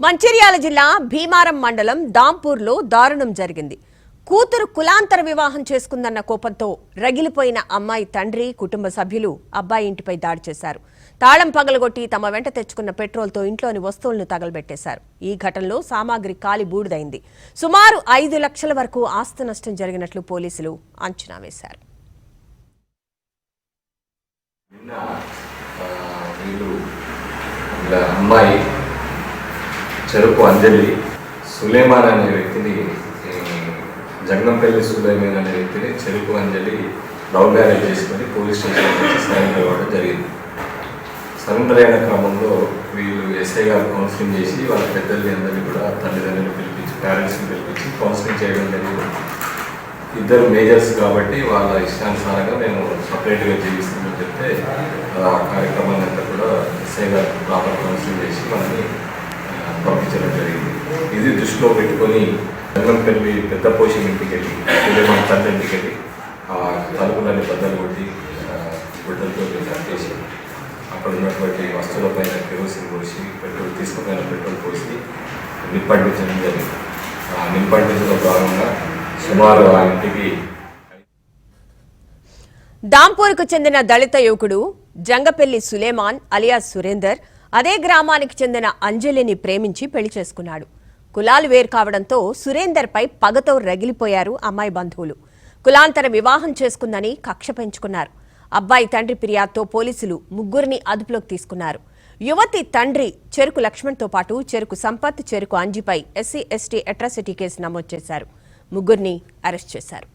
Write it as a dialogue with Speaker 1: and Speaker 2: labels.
Speaker 1: మంచిర్యాల జిల్లా భీమారం మండలం దాంపూర్లో దారుణం జరిగింది. కూతురు కులాంతర వివాహం చేసుకుందన్న కోపంతో రగిలిపోయిన అమ్మాయి తండ్రి, కుటుంబ సభ్యులు అబ్బాయి ఇంటిపై దాడి చేశారు. తాళం పగలగొట్టి తమ వెంట తెచ్చుకున్న పెట్రోల్తో ఇంట్లోని వస్తువులను తగలబెట్టేశారు. ఈ ఘటనలో సామాగ్రి కాలి బూడిదైంది. సుమారు 5 లక్షల వరకు ఆస్తి నష్టం జరిగినట్లు పోలీసులు అంచనా వేశారు.
Speaker 2: చెరుకు అంజలి సులేమాన్ అనే వ్యక్తిని, జగనంపల్లి సులేమాన్ అనే వ్యక్తిని చెరుకు అంజలి లవ్ మ్యారేజ్ చేసుకొని పోలీస్ స్టేషన్ నుంచి సరెండర్ అవ్వడం జరిగింది. సరెండర్ అయిన క్రమంలో వీళ్ళు ఎస్ఐ గారు కౌన్సిలింగ్ చేసి వాళ్ళ పెద్దల్ని అందరినీ కూడా తల్లిదండ్రులు పిలిపించి, పేరెంట్స్ని పిలిపించి కౌన్సిలింగ్ చేయడం జరిగింది. ఇద్దరు మేజర్స్ కాబట్టి వాళ్ళ ఇష్టానుసారంగా మేము సపరేట్గా జీవిస్తామని చెప్తే ఆ కార్యక్రమాన్ని అంతా కూడా ఎస్ఐ గారు ప్రాపర్ కౌన్సిలింగ్ చేసి వాళ్ళని పంపించడం జరిగింది. ఇది దృష్టిలో పెట్టుకొని జగనంపల్లి పెద్ద పోషణ ఇంటికి వెళ్ళి మన తండ్రి ఇంటికి వెళ్ళి ఆ తలుపులన్నీ బద్దలు కొట్టి గుడ్డలతో కట్టేసి అక్కడ ఉన్నటువంటి వస్తువుల పైన కెరోసిన్ పోసి పెట్రోల్ తీసుకుపోయిన పెట్రోల్ పోసి నింపండించడం జరిగింది. ఆ నింపండించడంలో భాగంగా సుమారు ఆ ఇంటికి
Speaker 1: దాంపూర్కు చెందిన దళిత యువకుడు జంగపెల్లి సులేమాన్ అలియాస్ సురేందర్ అదే గ్రామానికి చెందిన అంజలిని ప్రేమించి పెళ్లి చేసుకున్నాడు. కులాలు వేరు కావడంతో సురేందర్ పై పగతో రగిలిపోయారు అమ్మాయి బంధువులు. కులాంతర వివాహం చేసుకుందని కక్ష పెంచుకున్నారు. అబ్బాయి తండ్రి ఫిర్యాదుతో పోలీసులు ముగ్గురిని అదుపులోకి తీసుకున్నారు. యువతి తండ్రి చెరుకు లక్ష్మణ్తో పాటు చెరుకు సంపత్, చెరుకు అంజిపై SC/ST అట్రాసిటీ కేసు నమోదు చేశారు. ముగ్గురిని అరెస్ట్ చేశారు.